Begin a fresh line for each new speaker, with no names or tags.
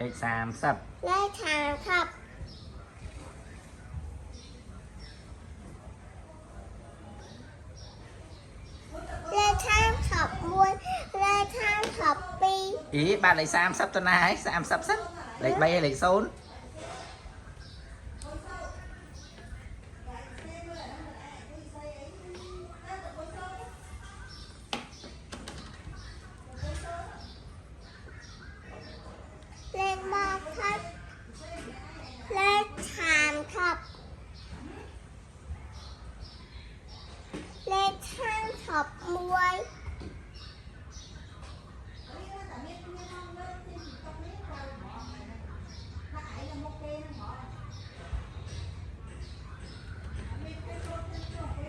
Lệch xàm sập.
Lệch xàm sập. Lệch xàm sập muôn. Lệch xàm sập pi.
Ý bạn lệch xàm sập tuần này. Xàm sập sắp. Lệch bay hay lệch xôn.
Lệch mọc thấp. Lệch xàm sập. Lệch xàm sập muôn.